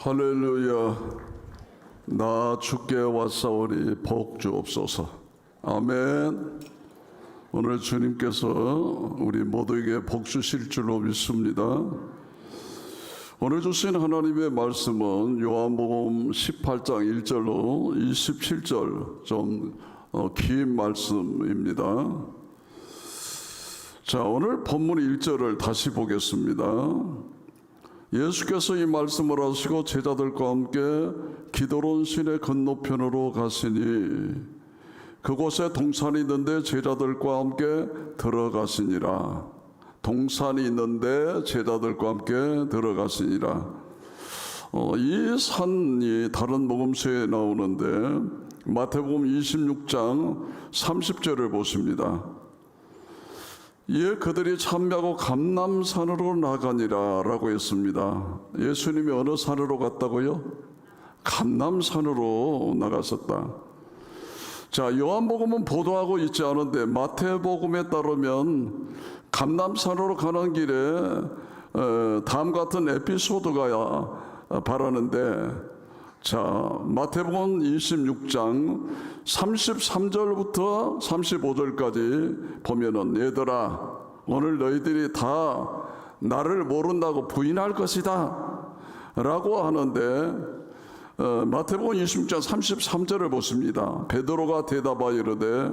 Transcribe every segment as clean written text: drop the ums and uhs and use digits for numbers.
할렐루야. 나 주께 왔사오니 복 주옵소서. 아멘. 오늘 주님께서 우리 모두에게 복 주실 줄로 믿습니다. 오늘 주신 하나님의 말씀은 요한복음 18장 1절로 27절 좀 긴 말씀입니다. 자, 오늘 본문 1절을 다시 보겠습니다. 예수께서 이 말씀을 하시고 제자들과 함께 기드론 시내 건너편으로 가시니 그곳에 동산이 있는데 제자들과 함께 들어가시니라. 동산이 있는데 제자들과 함께 들어가시니라. 이 산이 다른 복음서에 나오는데 마태복음 26장 30절을 보십니다. 이에 그들이 참배하고 감람산으로 나가니라 라고 했습니다. 예수님이 어느 산으로 갔다고요? 감람산으로 나갔었다. 자, 요한복음은 보도하고 있지 않은데 마태복음에 따르면 감람산으로 가는 길에 다음 같은 에피소드가 바라는데, 자, 마태복음 26장 33절부터 35절까지 보면은, 얘들아, 오늘 너희들이 다 나를 모른다고 부인할 것이다 라고 하는데, 마태복음 26장 33절을 보십니다. 베드로가 대답하여 이르되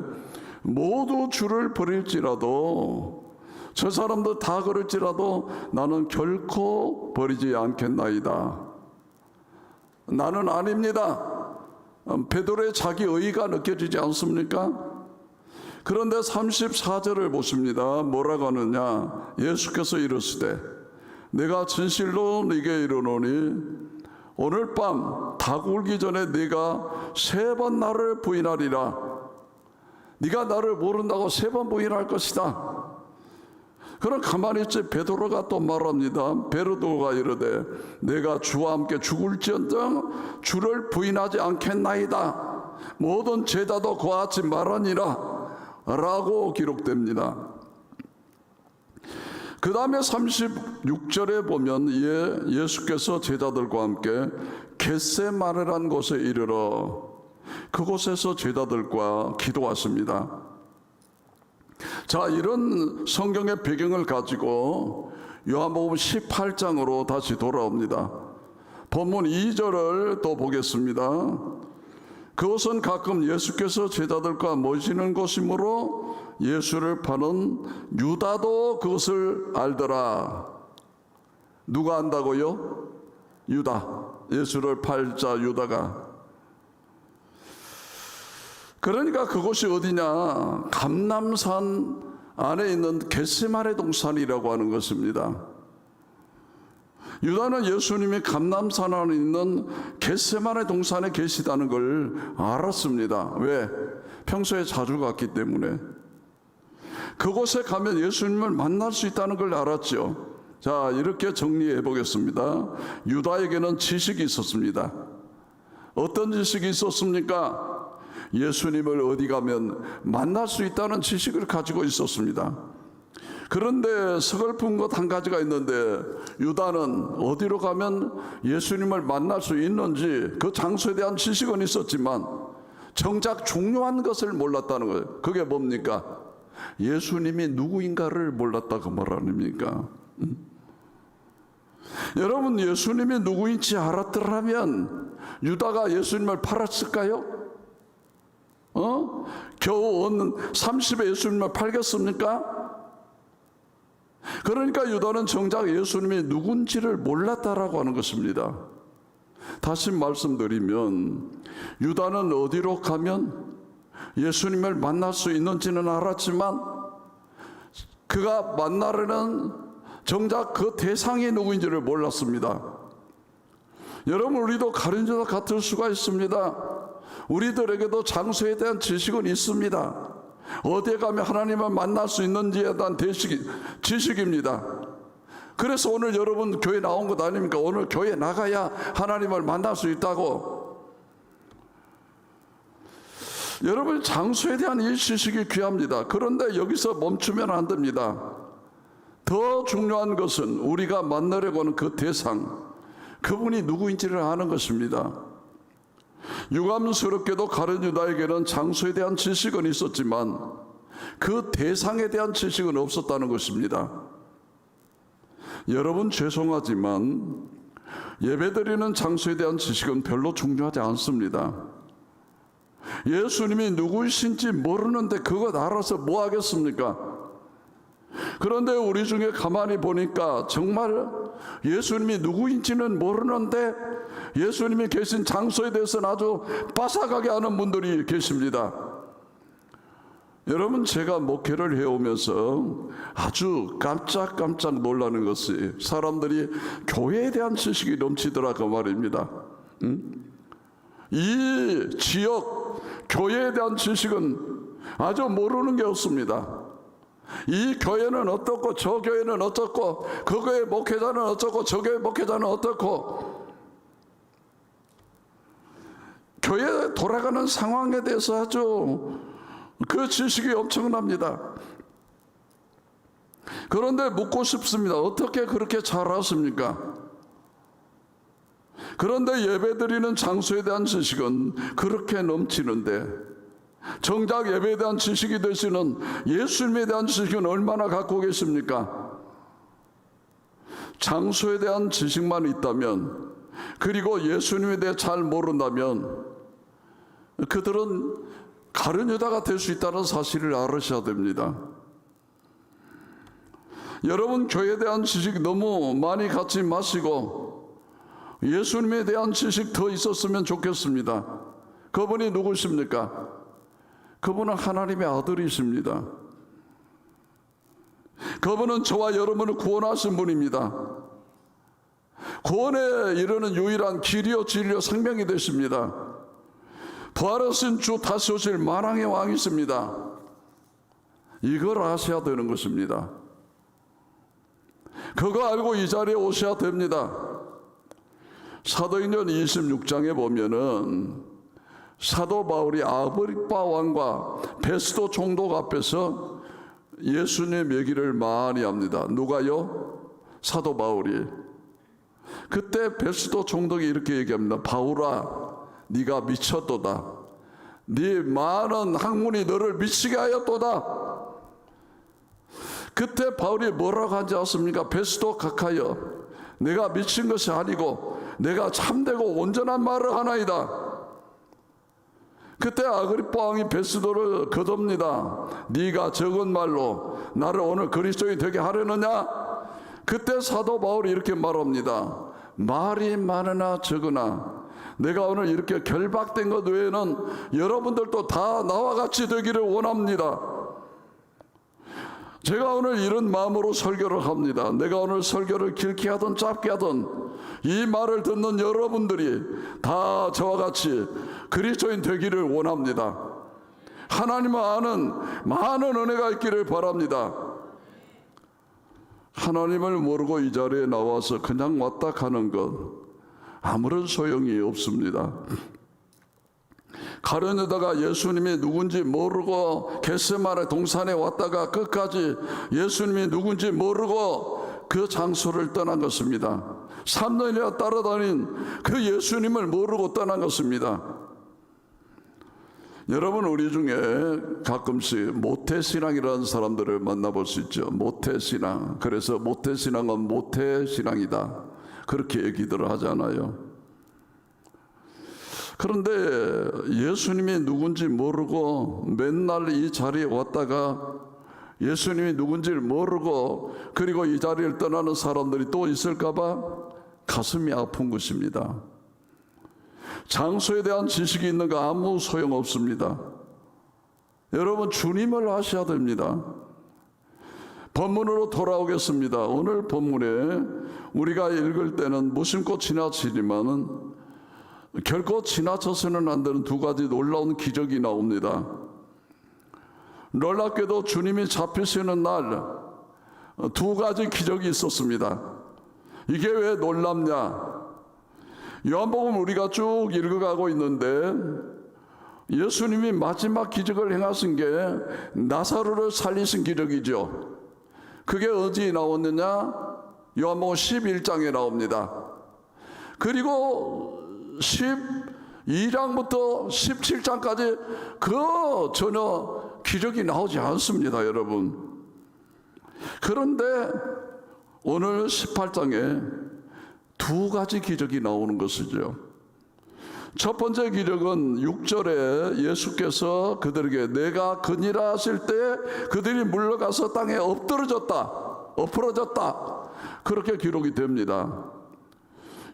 모두 주를 버릴지라도, 저 사람들 다 그럴지라도 나는 결코 버리지 않겠나이다. 나는 아닙니다. 베드로의 자기 의의가 느껴지지 않습니까? 그런데 34절을 보십니다. 뭐라고 하느냐? 예수께서 이르시되 내가 진실로 네게 이르노니 오늘 밤 닭 울기 전에 네가 3번 나를 부인하리라. 네가 나를 모른다고 3번 부인할 것이다. 그럼 가만히 있지. 베드로가 또 말합니다. 베드로가 이르되 내가 주와 함께 죽을지언정 주를 부인하지 않겠나이다. 모든 제자도 그와 같이 말하니라 라고 기록됩니다. 그 다음에 36절에 보면 예수께서 제자들과 함께 겟세마네라는 곳에 이르러 그곳에서 제자들과 기도하십니다. 자, 이런 성경의 배경을 가지고 요한복음 18장으로 다시 돌아옵니다. 본문 2절을 또 보겠습니다. 그것은 가끔 예수께서 제자들과 모시는 곳이므로 예수를 파는 유다도 그것을 알더라. 누가 안다고요? 유다. 예수를 팔자 유다가. 그러니까 그곳이 어디냐? 감람산 안에 있는 겟세마네 동산이라고 하는 것입니다. 유다는 예수님이 감람산 안에 있는 겟세마네 동산에 계시다는 걸 알았습니다. 왜? 평소에 자주 갔기 때문에. 그곳에 가면 예수님을 만날 수 있다는 걸 알았죠. 자, 이렇게 정리해 보겠습니다. 유다에게는 지식이 있었습니다. 어떤 지식이 있었습니까? 예수님을 어디 가면 만날 수 있다는 지식을 가지고 있었습니다. 그런데 서글픈 것 한 가지가 있는데, 유다는 어디로 가면 예수님을 만날 수 있는지 그 장소에 대한 지식은 있었지만 정작 중요한 것을 몰랐다는 거예요. 그게 뭡니까? 예수님이 누구인가를 몰랐다고 말 아닙니까? 여러분, 예수님이 누구인지 알았더라면 유다가 예수님을 팔았을까요? 겨우 얻는 30에 예수님을 팔겠습니까? 그러니까 유다는 정작 예수님이 누군지를 몰랐다라고 하는 것입니다. 다시 말씀드리면 유다는 어디로 가면 예수님을 만날 수 있는지는 알았지만 그가 만나려는 정작 그 대상이 누구인지를 몰랐습니다. 여러분, 우리도 가룟유다 같을 수가 있습니다. 우리들에게도 장소에 대한 지식은 있습니다. 어디에 가면 하나님을 만날 수 있는지에 대한 지식입니다. 그래서 오늘 여러분 교회 나온 것 아닙니까? 오늘 교회 나가야 하나님을 만날 수 있다고. 여러분, 장소에 대한 이 지식이 귀합니다. 그런데 여기서 멈추면 안 됩니다. 더 중요한 것은 우리가 만나려고 하는 그 대상, 그분이 누구인지를 아는 것입니다. 유감스럽게도 가룟 유다에게는 장소에 대한 지식은 있었지만 그 대상에 대한 지식은 없었다는 것입니다. 여러분, 죄송하지만 예배드리는 장소에 대한 지식은 별로 중요하지 않습니다. 예수님이 누구이신지 모르는데 그것 알아서 뭐 하겠습니까? 그런데 우리 중에 가만히 보니까 정말 예수님이 누구인지는 모르는데 예수님이 계신 장소에 대해서는 아주 빠삭하게 아는 분들이 계십니다. 여러분, 제가 목회를 해오면서 아주 깜짝깜짝 놀라는 것이 사람들이 교회에 대한 지식이 넘치더라고 말입니다. 이 지역 교회에 대한 지식은 아주 모르는 게 없습니다. 이 교회는 어떻고 저 교회는 어떻고 그 교회 목회자는 어떻고 저 교회 목회자는 어떻고 교회 돌아가는 상황에 대해서 아주 그 지식이 엄청납니다. 그런데 묻고 싶습니다. 어떻게 그렇게 잘 아십니까? 그런데 예배드리는 장소에 대한 지식은 그렇게 넘치는데 정작 예배에 대한 지식이 되시는 예수님에 대한 지식은 얼마나 갖고 계십니까? 장소에 대한 지식만 있다면, 그리고 예수님에 대해 잘 모른다면 그들은 가룟 유다가 될 수 있다는 사실을 알으셔야 됩니다. 여러분, 교회에 대한 지식 너무 많이 갖지 마시고 예수님에 대한 지식 더 있었으면 좋겠습니다. 그분이 누구십니까? 그분은 하나님의 아들이십니다. 그분은 저와 여러분을 구원하신 분입니다. 구원에 이르는 유일한 길이요 진리요 생명이 되십니다. 부활하신 주 다시 오실 만왕의 왕이십니다. 이걸 아셔야 되는 것입니다. 그거 알고 이 자리에 오셔야 됩니다. 사도행전 26장에 보면은 사도 바울이 아그리빠 왕과 베스도 총독 앞에서 예수님 얘기를 많이 합니다. 누가요? 사도 바울이. 그때 베스도 총독이 이렇게 얘기합니다. 바울아, 네가 미쳤도다. 네 많은 학문이 너를 미치게 하였도다. 그때 바울이 뭐라고 하지 않습니까? 베스도 각하여, 내가 미친 것이 아니고 내가 참되고 온전한 말을 하나이다. 그때 아그리빠 왕이 베스도를 거둡니다. 네가 적은 말로 나를 오늘 그리스도인이 되게 하려느냐? 그때 사도 바울이 이렇게 말합니다. 말이 많으나 적으나 내가 오늘 이렇게 결박된 것 외에는 여러분들도 다 나와 같이 되기를 원합니다. 제가 오늘 이런 마음으로 설교를 합니다. 내가 오늘 설교를 길게 하든 짧게 하든 이 말을 듣는 여러분들이 다 저와 같이 그리스도인 되기를 원합니다. 하나님을 아는 많은 은혜가 있기를 바랍니다. 하나님을 모르고 이 자리에 나와서 그냥 왔다 가는 것 아무런 소용이 없습니다. 가룟 유다가 예수님이 누군지 모르고 겟세마네 동산에 왔다가 끝까지 예수님이 누군지 모르고 그 장소를 떠난 것입니다. 3년이나 따라다닌 그 예수님을 모르고 떠난 것입니다. 여러분, 우리 중에 가끔씩 모태신앙이라는 사람들을 만나볼 수 있죠. 모태신앙. 그래서 모태신앙은 모태신앙이다, 그렇게 얘기들을 하잖아요. 그런데 예수님이 누군지 모르고 맨날 이 자리에 왔다가 예수님이 누군지를 모르고 그리고 이 자리를 떠나는 사람들이 또 있을까봐 가슴이 아픈 것입니다. 장소에 대한 지식이 있는 거 아무 소용없습니다. 여러분, 주님을 아셔야 됩니다. 본문으로 돌아오겠습니다. 오늘 본문에 우리가 읽을 때는 무심코 지나치지만은 결코 지나쳐서는 안 되는 두 가지 놀라운 기적이 나옵니다. 놀랍게도 주님이 잡히시는 날 두 가지 기적이 있었습니다. 이게 왜 놀랍냐? 요한복음 우리가 쭉 읽어가고 있는데 예수님이 마지막 기적을 행하신 게 나사로를 살리신 기적이죠. 그게 어디 나왔느냐? 요한복음 11장에 나옵니다. 그리고 12장부터 17장까지 그 전혀 기적이 나오지 않습니다, 여러분. 그런데 오늘 18장에 두 가지 기적이 나오는 것이죠. 첫 번째 기적은 6절에 예수께서 그들에게 내가 그니라 하실 때 그들이 물러가서 땅에 엎어졌다 그렇게 기록이 됩니다.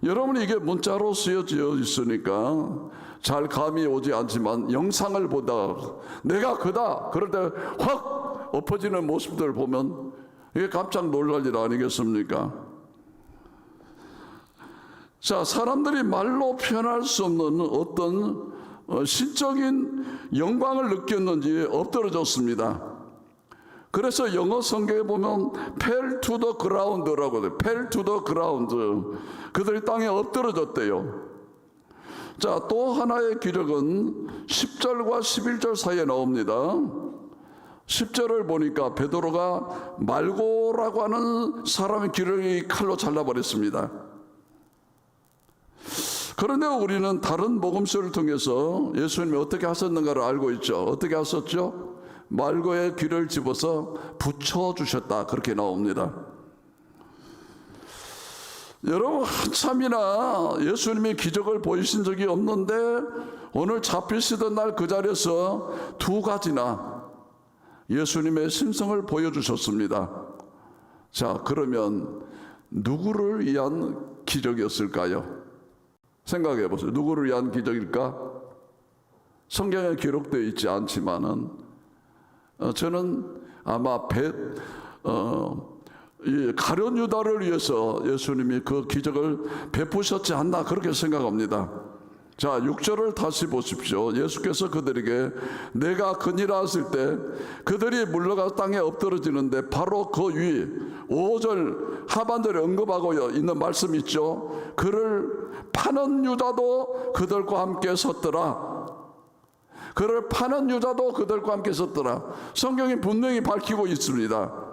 여러분, 이게 문자로 쓰여져 있으니까 잘 감이 오지 않지만 영상을 보다 내가 그다 그럴 때 확 엎어지는 모습들을 보면 이게 깜짝 놀랄 일 아니겠습니까? 자, 사람들이 말로 표현할 수 없는 어떤 신적인 영광을 느꼈는지 엎드러졌습니다. 그래서 영어 성경에 보면 fell to the ground라고 돼요. fell to the ground. 그들이 땅에 엎드러졌대요. 자, 또 하나의 기적은 10절과 11절 사이에 나옵니다. 10절을 보니까 베드로가 말고라고 하는 사람의 귀를 칼로 잘라버렸습니다. 그런데 우리는 다른 복음서를 통해서 예수님이 어떻게 하셨는가를 알고 있죠. 어떻게 하셨죠? 말고의 귀를 집어서 붙여주셨다 그렇게 나옵니다. 여러분, 한참이나 예수님이 기적을 보이신 적이 없는데 오늘 잡히시던 날 그 자리에서 두 가지나 예수님의 신성을 보여주셨습니다. 자, 그러면 누구를 위한 기적이었을까요? 생각해 보세요. 누구를 위한 기적일까? 성경에 기록되어 있지 않지만은 저는 아마 가룟 유다를 위해서 예수님이 그 기적을 베푸셨지 않나 그렇게 생각합니다. 자, 6절을 다시 보십시오. 예수께서 그들에게 내가 그니라 하실 때 그들이 물러가 땅에 엎드러지는데 바로 그 위 5절 하반절에 언급하고 있는 말씀 있죠. 그를 파는 유다도 그들과 함께 섰더라. 그를 파는 유다도 그들과 함께 섰더라. 성경이 분명히 밝히고 있습니다.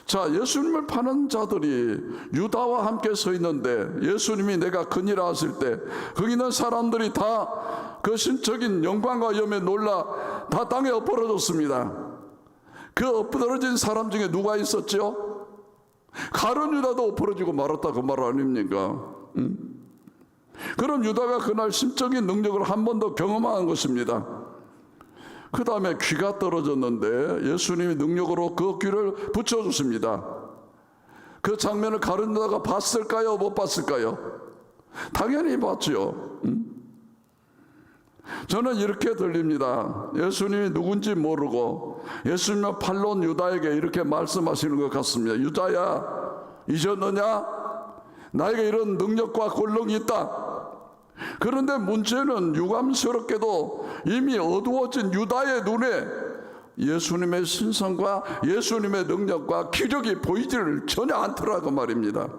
자, 예수님을 파는 자들이 유다와 함께 서 있는데 예수님이 내가 그니라 하실 때 거기 있는 사람들이 다 그 신적인 영광과 염에 놀라 다 땅에 엎어졌습니다. 그 엎어진 사람 중에 누가 있었죠? 가룟 유다도 엎어지고 말았다 그 말 아닙니까? 그럼 유다가 그날 심적인 능력을 한 번 더 경험한 것입니다. 그 다음에 귀가 떨어졌는데 예수님이 능력으로 그 귀를 붙여주십니다. 그 장면을 가룟 유다가 봤을까요? 못 봤을까요? 당연히 봤죠. 저는 이렇게 들립니다. 예수님이 누군지 모르고 예수님의 팔론 유다에게 이렇게 말씀하시는 것 같습니다. 유다야, 잊었느냐? 나에게 이런 능력과 권능이 있다. 그런데 문제는 유감스럽게도 이미 어두워진 유다의 눈에 예수님의 신성과 예수님의 능력과 기적이 보이지를 전혀 않더라고 말입니다.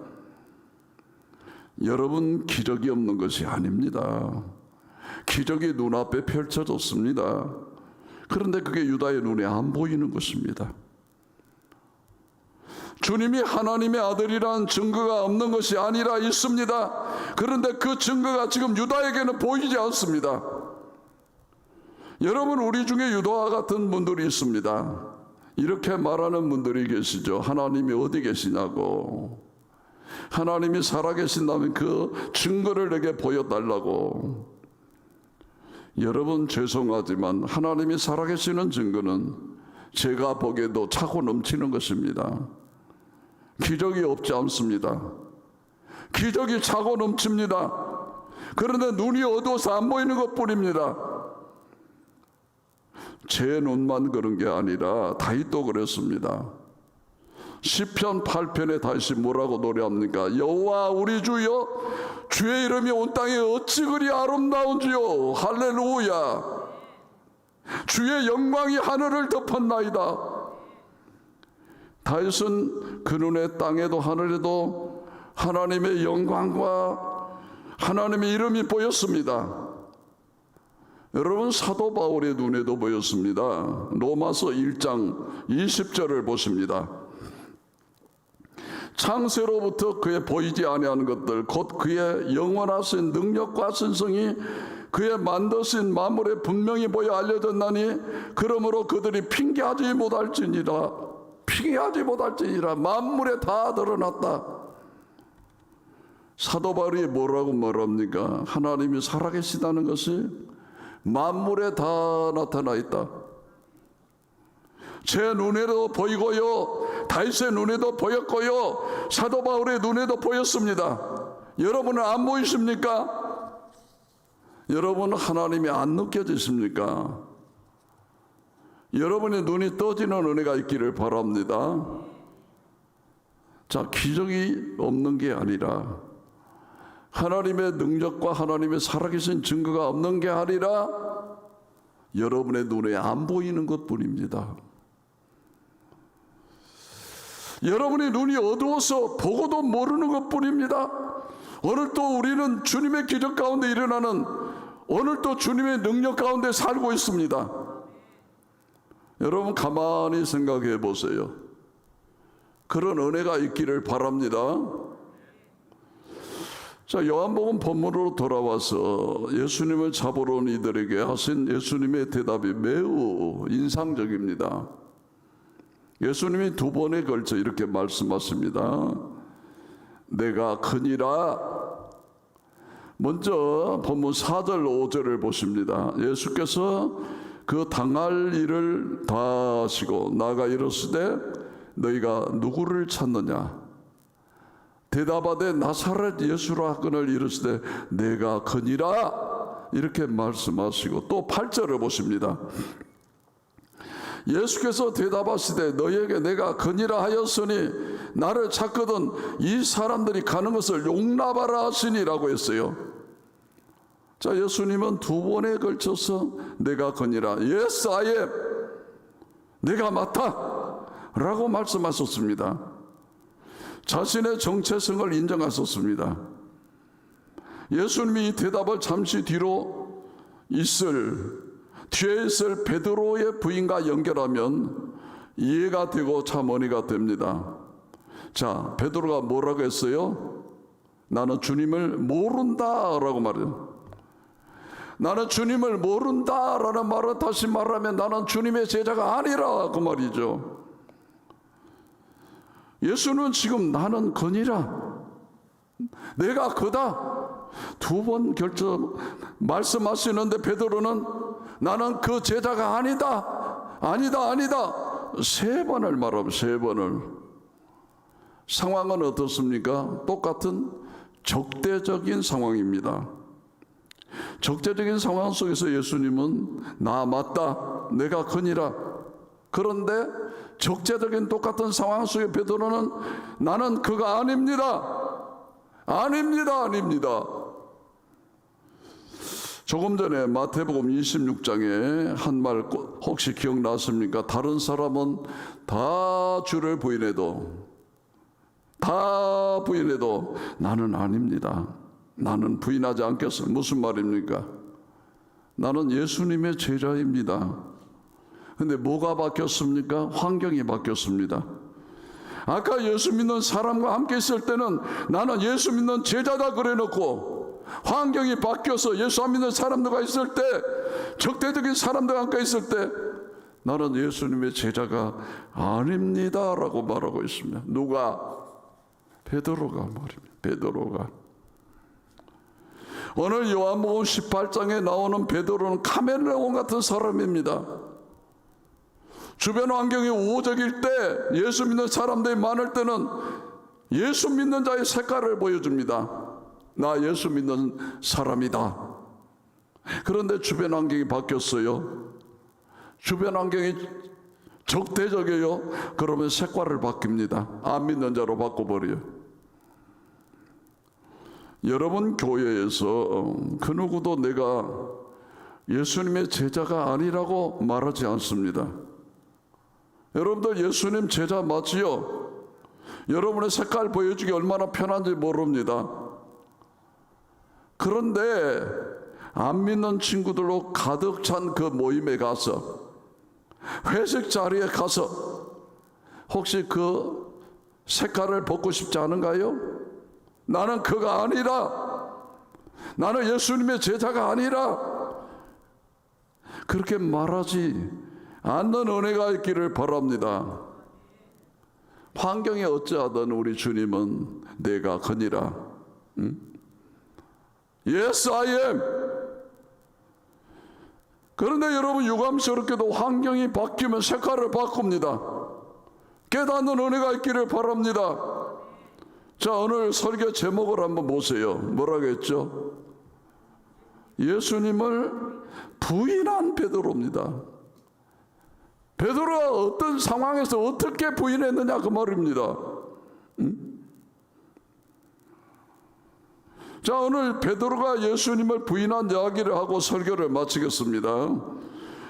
여러분, 기적이 없는 것이 아닙니다. 기적이 눈앞에 펼쳐졌습니다. 그런데 그게 유다의 눈에 안 보이는 것입니다. 주님이 하나님의 아들이라는 증거가 없는 것이 아니라 있습니다. 그런데 그 증거가 지금 유다에게는 보이지 않습니다. 여러분, 우리 중에 유다와 같은 분들이 있습니다. 이렇게 말하는 분들이 계시죠. 하나님이 어디 계시냐고. 하나님이 살아계신다면 그 증거를 내게 보여달라고. 여러분, 죄송하지만 하나님이 살아계시는 증거는 제가 보기에도 차고 넘치는 것입니다. 기적이 없지 않습니다. 기적이 차고 넘칩니다. 그런데 눈이 어두워서 안 보이는 것뿐입니다. 제 눈만 그런 게 아니라 다윗도 그랬습니다. 시편 8편에 다윗이 뭐라고 노래합니까? 여호와 우리 주여, 주의 이름이 온 땅에 어찌 그리 아름다운지요. 할렐루야. 주의 영광이 하늘을 덮었나이다. 다윗은 그 눈에 땅에도 하늘에도 하나님의 영광과 하나님의 이름이 보였습니다. 여러분, 사도 바울의 눈에도 보였습니다. 로마서 1장 20절을 보십니다. 창세로부터 그의 보이지 아니하는 것들 곧 그의 영원하신 능력과 신성이 그의 만드신 만물에 분명히 보여 알려졌나니 그러므로 그들이 핑계하지 못할지니라 만물에 다 드러났다. 사도 바울이 뭐라고 말합니까? 하나님이 살아계시다는 것이 만물에 다 나타나 있다. 제 눈에도 보이고요, 다윗의 눈에도 보였고요, 사도 바울의 눈에도 보였습니다. 여러분은 안 보이십니까? 여러분 하나님이 안 느껴지십니까? 여러분의 눈이 떠지는 은혜가 있기를 바랍니다. 자, 기적이 없는 게 아니라 하나님의 능력과 하나님의 살아계신 증거가 없는 게 아니라 여러분의 눈에 안 보이는 것뿐입니다. 여러분의 눈이 어두워서 보고도 모르는 것뿐입니다. 오늘 또 우리는 주님의 기적 가운데 일어나는, 오늘 또 주님의 능력 가운데 살고 있습니다. 여러분 가만히 생각해 보세요. 그런 은혜가 있기를 바랍니다. 자, 요한복음 본문으로 돌아와서 예수님을 잡으러 온 이들에게 하신 예수님의 대답이 매우 인상적입니다. 예수님이 두 번에 걸쳐 이렇게 말씀하십니다. 내가 크니라. 먼저 본문 4절 5절을 보십니다. 예수께서 그 당할 일을 다 하시고 나아가 이르시되 너희가 누구를 찾느냐? 대답하되 나사렛 예수라 하거늘 이르시되 내가 크니라. 이렇게 말씀하시고 또 8절을 보십니다. 예수께서 대답하시되 너희에게 내가 크니라 하였으니 나를 찾거든 이 사람들이 가는 것을 용납하라 하시니라고 했어요. 자, 예수님은 두 번에 걸쳐서 내가 크니라, Yes, I am, 내가 맞다 라고 말씀하셨습니다. 자신의 정체성을 인정하셨습니다. 예수님이 이 대답을 잠시 뒤에 있을 베드로의 부인과 연결하면 이해가 되고 참 은혜가 됩니다. 자, 베드로가 뭐라고 했어요? 나는 주님을 모른다 라고 말해요. 나는 주님을 모른다 라는 말은 다시 말하면 나는 주님의 제자가 아니라 그 말이죠. 예수는 지금 나는 거니라, 내가 그다 두 번 결정 말씀하시는데 베드로는 나는 그 제자가 아니다 세 번을 말하면 세 번을. 상황은 어떻습니까? 똑같은 적대적인 상황입니다. 적대적인 상황 속에서 예수님은 나 맞다, 내가 거니라. 그런데 적대적인 똑같은 상황 속에 베드로는 나는 그가 아닙니다. 조금 전에 마태복음 26장에 한 말 혹시 기억나십니까? 다른 사람은 다 주를 부인해도 나는 아닙니다. 나는 부인하지 않겠습니다. 무슨 말입니까? 나는 예수님의 제자입니다. 근데 뭐가 바뀌었습니까? 환경이 바뀌었습니다. 아까 예수 믿는 사람과 함께 있을 때는 나는 예수 믿는 제자다 그래 놓고, 환경이 바뀌어서 예수 안 믿는 사람들과 있을 때, 적대적인 사람들과 함께 있을 때 나는 예수님의 제자가 아닙니다 라고 말하고 있습니다. 누가? 베드로가 말입니다. 베드로가. 오늘 요한복음 18장에 나오는 베드로는 카멜레온 같은 사람입니다. 주변 환경이 우호적일 때, 예수 믿는 사람들이 많을 때는 예수 믿는 자의 색깔을 보여줍니다. 나 예수 믿는 사람이다. 그런데 주변 환경이 바뀌었어요. 주변 환경이 적대적이에요. 그러면 색깔을 바뀝니다. 안 믿는 자로 바꿔버려요. 여러분 교회에서 그 누구도 내가 예수님의 제자가 아니라고 말하지 않습니다. 여러분들 예수님 제자 맞지요? 여러분의 색깔 보여주기 얼마나 편한지 모릅니다. 그런데 안 믿는 친구들로 가득 찬 그 모임에 가서, 회식 자리에 가서 혹시 그 색깔을 벗고 싶지 않은가요? 나는 그가 아니라, 나는 예수님의 제자가 아니라, 그렇게 말하지 않는 은혜가 있기를 바랍니다. 환경이 어찌하든 우리 주님은 내가 거니라. Yes, I am. 그런데 여러분, 유감스럽게도 환경이 바뀌면 색깔을 바꿉니다. 깨닫는 은혜가 있기를 바랍니다. 자, 오늘 설교 제목을 한번 보세요. 뭐라고 했죠? 예수님을 부인한 베드로입니다. 베드로가 어떤 상황에서 어떻게 부인했느냐 그 말입니다. 자, 오늘 베드로가 예수님을 부인한 이야기를 하고 설교를 마치겠습니다.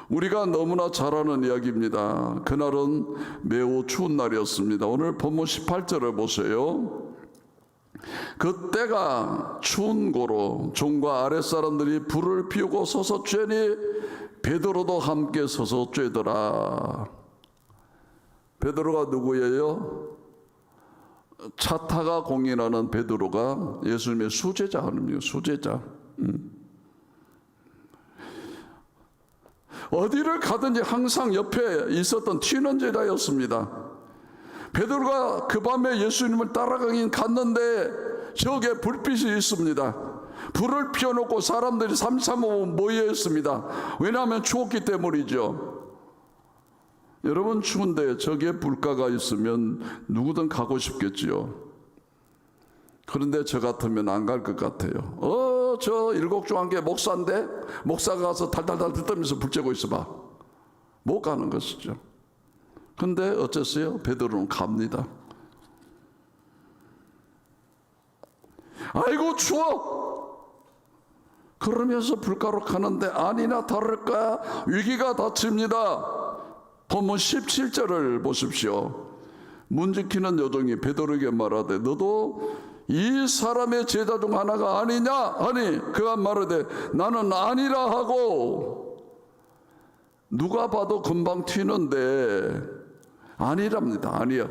우리가 너무나 잘 아는 이야기입니다. 그날은 매우 추운 날이었습니다. 오늘 본문 18절을 보세요. 그때가 추운 고로 종과 아랫사람들이 불을 피우고 서서 쬐니 베드로도 함께 서서 쬐더라. 베드로가 누구예요? 차타가 공인하는 베드로가 예수님의 수제자 아닙니까? 수제자. 어디를 가든지 항상 옆에 있었던 튀는 제자였습니다. 베드로가 그 밤에 예수님을 따라가긴 갔는데 저기에 불빛이 있습니다. 불을 피워놓고 사람들이 삼삼오오 모여 있습니다. 왜냐하면 추웠기 때문이죠. 여러분, 추운데 저기에 불가가 있으면 누구든 가고 싶겠지요. 그런데 저 같으면 안 갈 것 같아요. 저 일곡중앙교회 목사인데 목사가 가서 달달달 들떠면서 불 쬐고 있어봐. 못 가는 것이죠. 근데 어쨌어요? 베드로는 갑니다. 아이고 추워! 그러면서 불가로 가는데 아니나 다를까 위기가 닥칩니다. 본문 17절을 보십시오. 문 지키는 여종이 베드로에게 말하되 너도 이 사람의 제자 중 하나가 아니냐 하니 그가 말하되 나는 아니라 하고, 누가 봐도 금방 튀는데 아니랍니다. 아니야.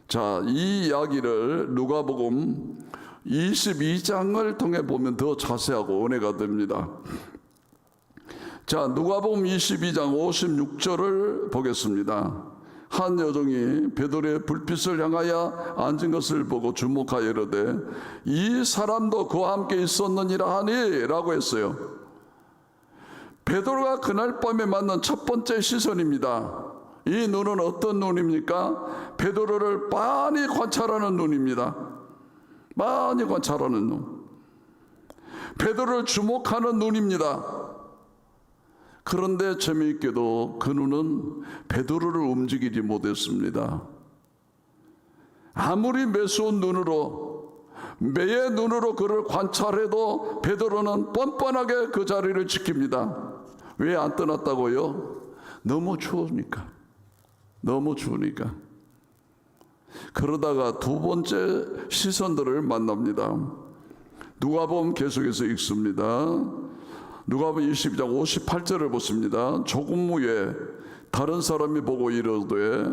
자, 이 이야기를 누가복음 22장을 통해 보면 더 자세하고 은혜가 됩니다. 자, 누가복음 22장 56절을 보겠습니다. 한 여종이 베드로의 불빛을 향하여 앉은 것을 보고 주목하여 이르되 이 사람도 그와 함께 있었느니라 하니 라고 했어요. 베드로가 그날 밤에 만난 첫 번째 시선입니다. 이 눈은 어떤 눈입니까? 베드로를 빤히 관찰하는 눈입니다. 빤히 관찰하는 눈. 베드로를 주목하는 눈입니다. 그런데 재미있게도 그 눈은 베드로를 움직이지 못했습니다. 아무리 매서운 눈으로, 매의 눈으로 그를 관찰해도 베드로는 뻔뻔하게 그 자리를 지킵니다. 왜 안 떠났다고요? 너무 추우니까. 너무 추우니까. 그러다가 두 번째 시선들을 만납니다. 누가복음 계속해서 읽습니다. 누가복음 22장 58절을 보십니다. 조금 후에 다른 사람이 보고 이르되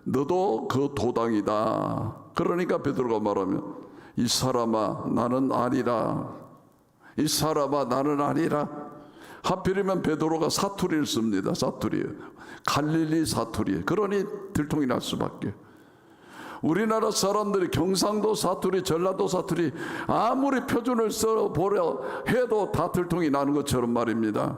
너도 그 도당이다. 그러니까 베드로가 말하면 이 사람아 나는 아니라, 이 사람아 나는 아니라. 하필이면 베드로가 사투리를 씁니다. 사투리예요. 갈릴리 사투리. 그러니 들통이 날 수밖에. 우리나라 사람들이 경상도 사투리, 전라도 사투리 아무리 표준을 써보려 해도 다 들통이 나는 것처럼 말입니다.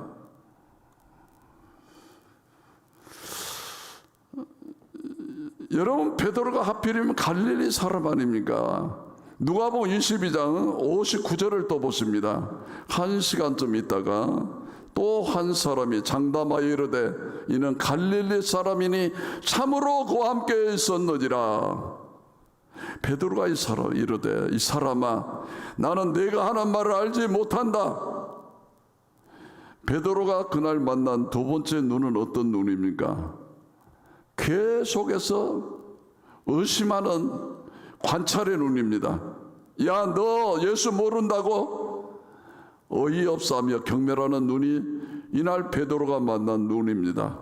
여러분, 베드로가 하필이면 갈릴리 사람 아닙니까? 누가복음 22장 59절을 또 보십니다. 1시간쯤 있다가 또 한 사람이 장담하여 이르되 이는 갈릴리 사람이니 참으로 그와 함께 있었느니라. 베드로가 이르되 이 사람아 나는 네가 하는 말을 알지 못한다. 베드로가 그날 만난 두 번째 눈은 어떤 눈입니까? 계속해서 의심하는 관찰의 눈입니다. 야, 너 예수 모른다고? 어이없사며 경멸하는 눈이 이날 베드로가 만난 눈입니다.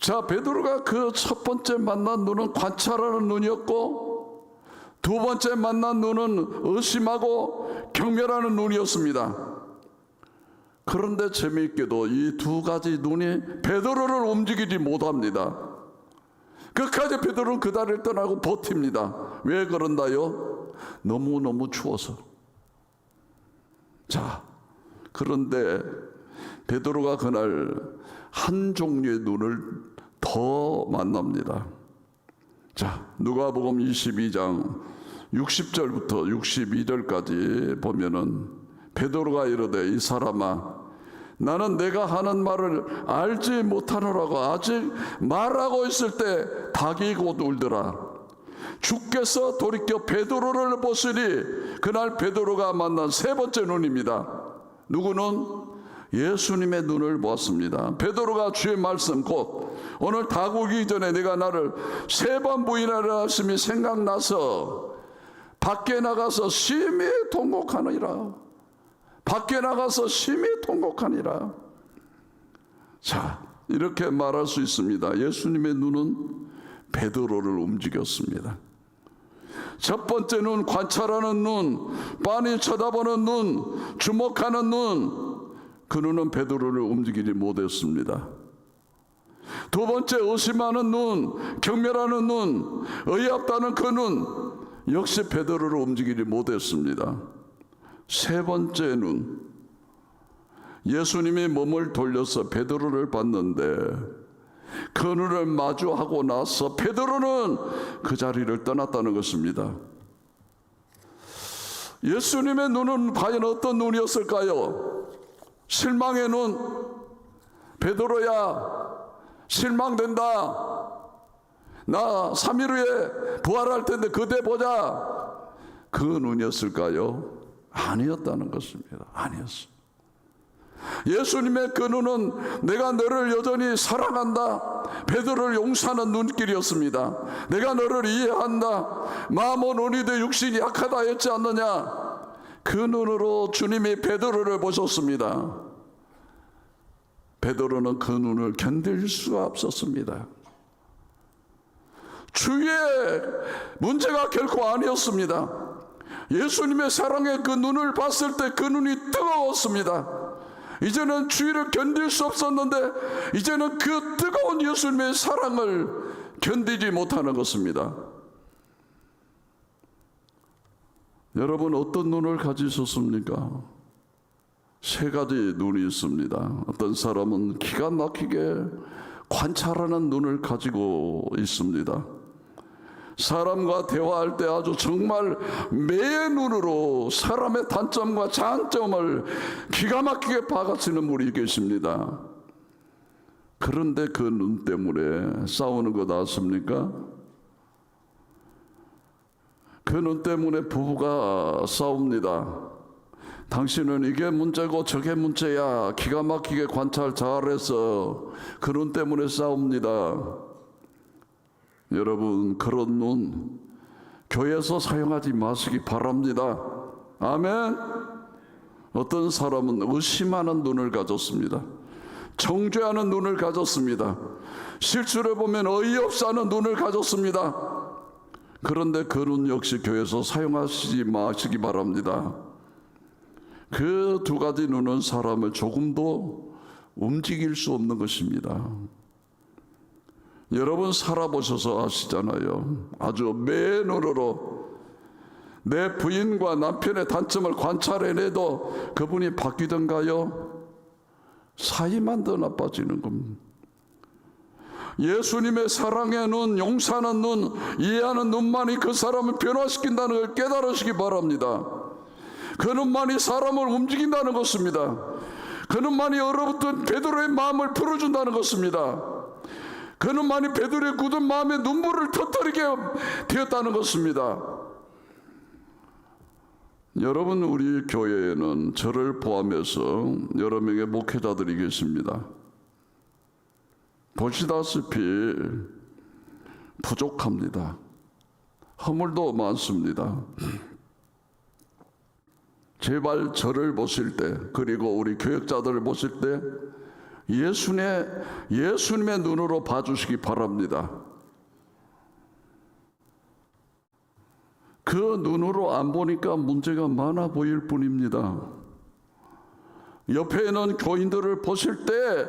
자, 베드로가 그 첫 번째 만난 눈은 관찰하는 눈이었고, 두 번째 만난 눈은 의심하고 경멸하는 눈이었습니다. 그런데 재미있게도 이 두 가지 눈이 베드로를 움직이지 못합니다. 끝까지 베드로는 그 다리를 떠나고 버팁니다. 왜 그런다요? 너무너무 추워서. 자, 그런데 베드로가 그날 한 종류의 눈을 더 만납니다. 자, 누가복음 22장 60절부터 62절까지 보면은 베드로가 이르되 이 사람아 나는 내가 하는 말을 알지 못하노라고 아직 말하고 있을 때 닭이 곧 울더라. 주께서 돌이켜 베드로를 보시니 그날 베드로가 만난 세 번째 눈입니다. 누구는? 예수님의 눈을 보았습니다. 베드로가 주의 말씀 곧 오늘 닭 울기 전에 내가 나를 세 번 부인하라 하심이 생각나서 밖에 나가서 심히 통곡하느니라. 밖에 나가서 심히 통곡하니라. 자, 이렇게 말할 수 있습니다. 예수님의 눈은 베드로를 움직였습니다. 첫 번째 눈, 관찰하는 눈, 빤히 쳐다보는 눈, 주목하는 눈, 그 눈은 베드로를 움직이지 못했습니다. 두 번째, 의심하는 눈, 경멸하는 눈, 의롭다는 그 눈, 역시 베드로를 움직이지 못했습니다. 세 번째 눈, 예수님이 몸을 돌려서 베드로를 봤는데 그 눈을 마주하고 나서 베드로는 그 자리를 떠났다는 것입니다. 예수님의 눈은 과연 어떤 눈이었을까요? 실망의 눈. 베드로야, 실망된다. 나 3일 후에 부활할 텐데 그때 보자. 그 눈이었을까요? 아니었다는 것입니다. 아니었어요. 예수님의 그 눈은 내가 너를 여전히 사랑한다, 베드로를 용서하는 눈길이었습니다. 내가 너를 이해한다, 마음은 온이되 육신이 약하다 했지 않느냐. 그 눈으로 주님이 베드로를 보셨습니다. 베드로는 그 눈을 견딜 수가 없었습니다. 주위의 문제가 결코 아니었습니다. 예수님의 사랑의 그 눈을 봤을 때 그 눈이 뜨거웠습니다. 이제는 주위를 견딜 수 없었는데 이제는 그 뜨거운 예수님의 사랑을 견디지 못하는 것입니다. 여러분, 어떤 눈을 가지셨습니까? 세 가지 눈이 있습니다. 어떤 사람은 기가 막히게 관찰하는 눈을 가지고 있습니다. 사람과 대화할 때 아주 정말 매의 눈으로 사람의 단점과 장점을 기가 막히게 파가시는 분이 계십니다. 그런데 그 눈 때문에 싸우는 거 아십니까? 그 눈 때문에 부부가 싸웁니다. 당신은 이게 문제고 저게 문제야. 기가 막히게 관찰 잘해서 그 눈 때문에 싸웁니다. 여러분, 그런 눈 교회에서 사용하지 마시기 바랍니다. 아멘. 어떤 사람은 의심하는 눈을 가졌습니다. 정죄하는 눈을 가졌습니다. 실수를 보면 어이없어 하는 눈을 가졌습니다. 그런데 그 눈 역시 교회에서 사용하시지 마시기 바랍니다. 그 두 가지 눈은 사람을 조금도 움직일 수 없는 것입니다. 여러분 살아보셔서 아시잖아요. 아주 맨눈으로 내 부인과 남편의 단점을 관찰해내도 그분이 바뀌던가요? 사이만 더 나빠지는 겁니다. 예수님의 사랑의 눈, 용서하는 눈, 이해하는 눈만이 그 사람을 변화시킨다는 걸 깨달으시기 바랍니다. 그 눈만이 사람을 움직인다는 것입니다. 그 눈만이 얼어붙은 베드로의 마음을 풀어준다는 것입니다. 그 눈만이 베드로의 굳은 마음에 눈물을 터뜨리게 되었다는 것입니다. 여러분, 우리 교회에는 저를 포함해서 여러 명의 목회자들이 계십니다. 보시다시피 부족합니다. 허물도 많습니다. 제발 저를 보실 때, 그리고 우리 교역자들을 보실 때 예수님의 눈으로 봐주시기 바랍니다. 그 눈으로 안 보니까 문제가 많아 보일 뿐입니다. 옆에 있는 교인들을 보실 때,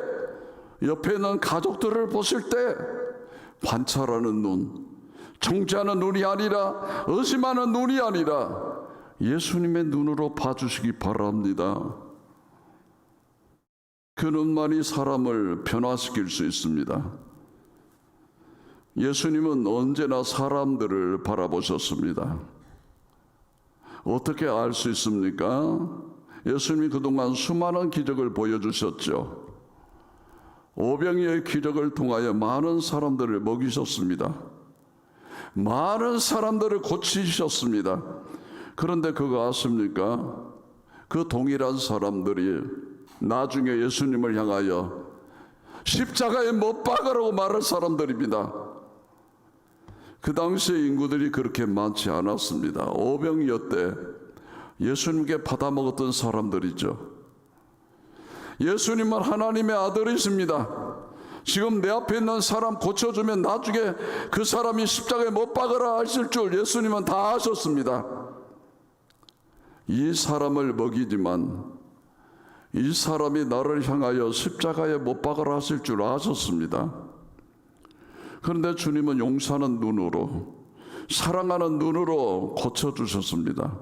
옆에 있는 가족들을 보실 때 관찰하는 눈, 정죄하는 눈이 아니라, 의심하는 눈이 아니라 예수님의 눈으로 봐주시기 바랍니다. 그 눈만이 사람을 변화시킬 수 있습니다. 예수님은 언제나 사람들을 바라보셨습니다. 어떻게 알 수 있습니까? 예수님이 그동안 수많은 기적을 보여주셨죠. 오병이어의 기적을 통하여 많은 사람들을 먹이셨습니다. 많은 사람들을 고치셨습니다. 그런데 그거 아십니까? 그 동일한 사람들이 나중에 예수님을 향하여 십자가에 못 박으라고 말할 사람들입니다. 그 당시의 인구들이 그렇게 많지 않았습니다. 오병이어 때 예수님께 받아먹었던 사람들이죠. 예수님은 하나님의 아들이십니다. 지금 내 앞에 있는 사람 고쳐주면 나중에 그 사람이 십자가에 못 박으라 하실 줄 예수님은 다 아셨습니다. 이 사람을 먹이지만 이 사람이 나를 향하여 십자가에 못 박으라 하실 줄 아셨습니다. 그런데 주님은 용서하는 눈으로, 사랑하는 눈으로 고쳐주셨습니다.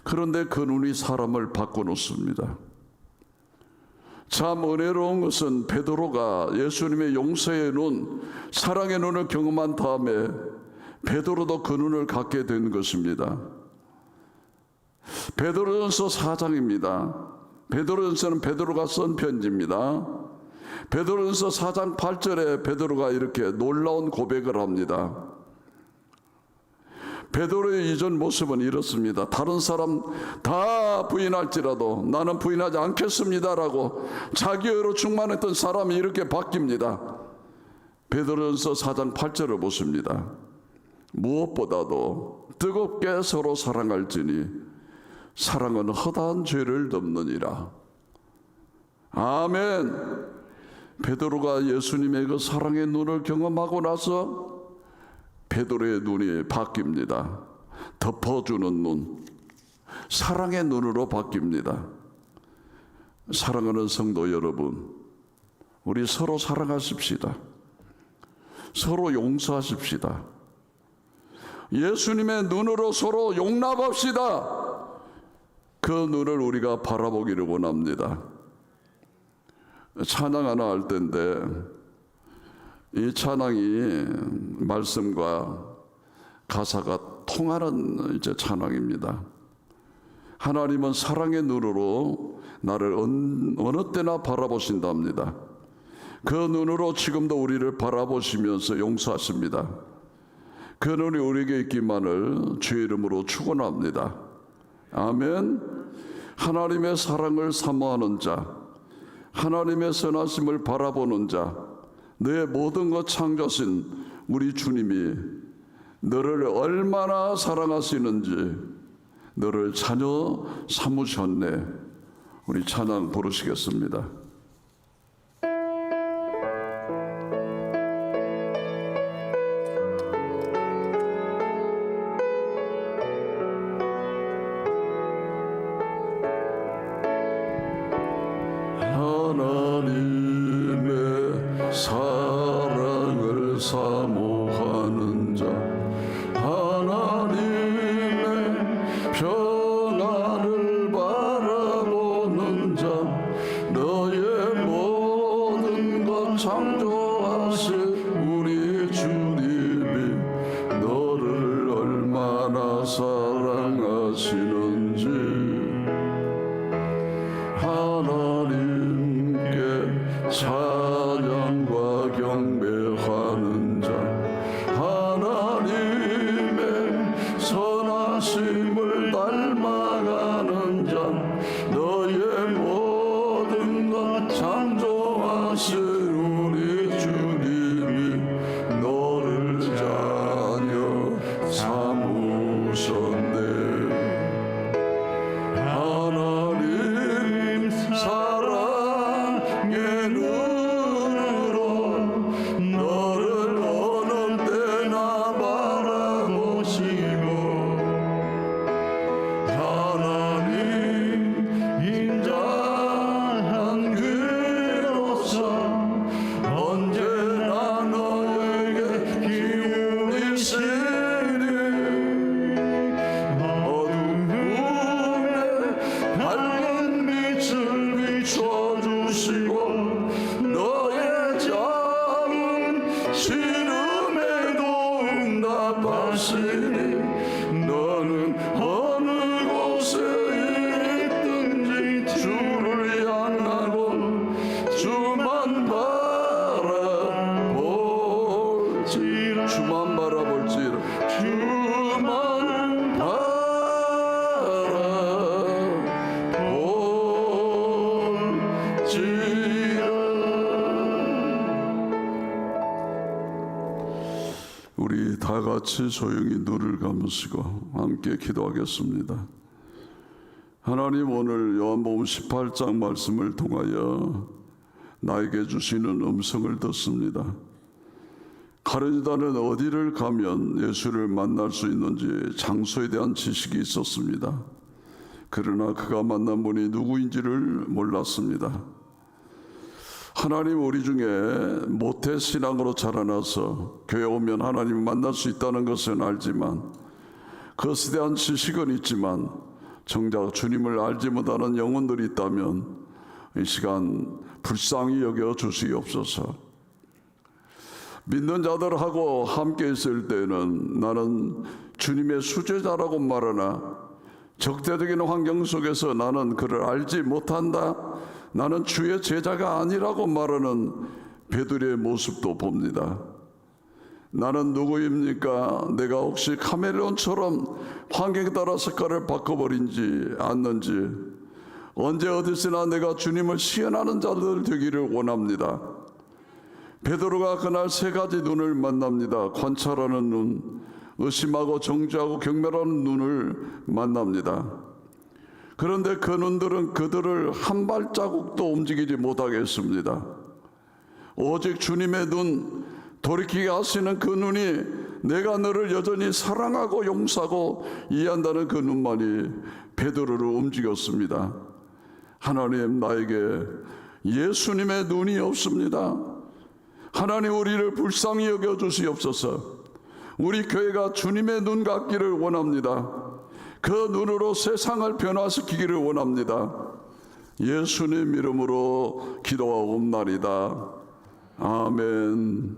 그런데 그 눈이 사람을 바꿔놓습니다. 참 은혜로운 것은 베드로가 예수님의 용서의 눈, 사랑의 눈을 경험한 다음에 베드로도 그 눈을 갖게 된 것입니다. 베드로전서 4장입니다. 베드로전서는 베드로가 쓴 편지입니다. 베드로전서 4장 8절에 베드로가 이렇게 놀라운 고백을 합니다. 베드로의 이전 모습은 이렇습니다. 다른 사람 다 부인할지라도 나는 부인하지 않겠습니다라고 자기의로 충만했던 사람이 이렇게 바뀝니다. 베드로전서 4장 8절을 보십니다. 무엇보다도 뜨겁게 서로 사랑할지니 사랑은 허다한 죄를 덮느니라. 아멘. 베드로가 예수님의 그 사랑의 눈을 경험하고 나서 베드로의 눈이 바뀝니다. 덮어주는 눈, 사랑의 눈으로 바뀝니다. 사랑하는 성도 여러분, 우리 서로 사랑하십시다. 서로 용서하십시다. 예수님의 눈으로 서로 용납합시다. 그 눈을 우리가 바라보기를 원합니다. 찬양 하나 할 텐데 이 찬양이 말씀과 가사가 통하는 이제 찬양입니다. 하나님은 사랑의 눈으로 나를 어느 때나 바라보신답니다. 그 눈으로 지금도 우리를 바라보시면서 용서하십니다. 그 눈이 우리에게 있기만을 주의 이름으로 축원합니다. 아멘. 하나님의 사랑을 사모하는 자, 하나님의 선하심을 바라보는 자, 너의 모든 것 창조하신 우리 주님이 너를 얼마나 사랑하시는지 너를 자녀 삼으셨네. 우리 찬양 부르시겠습니다. 하나님의 사랑을 사모하는 자, 하나님의 평안을 바라보는 자, 너의 모든 것 창조하신 우리 주님이 너를 얼마나 사랑하시는지 하나님께 찬양과 경배하는 자, 하나님의 선하심을 닮아가는 자, 너의 모든 것 창조하신 우리 주님이 너를 자녀 삼으셨네. 같이 조용히 눈을 감으시고 함께 기도하겠습니다. 하나님, 오늘 요한복음 18장 말씀을 통하여 나에게 주시는 음성을 듣습니다. 가룟유다는 어디를 가면 예수를 만날 수 있는지 장소에 대한 지식이 있었습니다. 그러나 그가 만난 분이 누구인지를 몰랐습니다. 하나님, 우리 중에 모태신앙으로 자라나서 교회 오면 하나님을 만날 수 있다는 것은 알지만, 그것에 대한 지식은 있지만 정작 주님을 알지 못하는 영혼들이 있다면 이 시간 불쌍히 여겨 주시옵소서. 믿는 자들하고 함께 있을 때는 나는 주님의 수제자라고 말하나, 적대적인 환경 속에서 나는 그를 알지 못한다, 나는 주의 제자가 아니라고 말하는 베드로의 모습도 봅니다. 나는 누구입니까? 내가 혹시 카멜레온처럼 환경에 따라 색깔을 바꿔버린지 않는지, 언제 어디서나 내가 주님을 시연하는 자들 되기를 원합니다. 베드로가 그날 세 가지 눈을 만납니다. 관찰하는 눈, 의심하고 정죄하고 경멸하는 눈을 만납니다. 그런데 그 눈들은 그들을 한 발자국도 움직이지 못하게 했습니다. 오직 주님의 눈, 돌이키게 하시는 그 눈이 내가 너를 여전히 사랑하고 용서하고 이해한다는 그 눈만이 베드로를 움직였습니다. 하나님, 나에게 예수님의 눈이 없습니다. 하나님, 우리를 불쌍히 여겨 주시옵소서. 우리 교회가 주님의 눈 같기를 원합니다. 그 눈으로 세상을 변화시키기를 원합니다. 예수님 이름으로 기도하옵나이다. 아멘.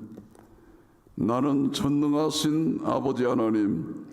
나는 전능하신 아버지 하나님,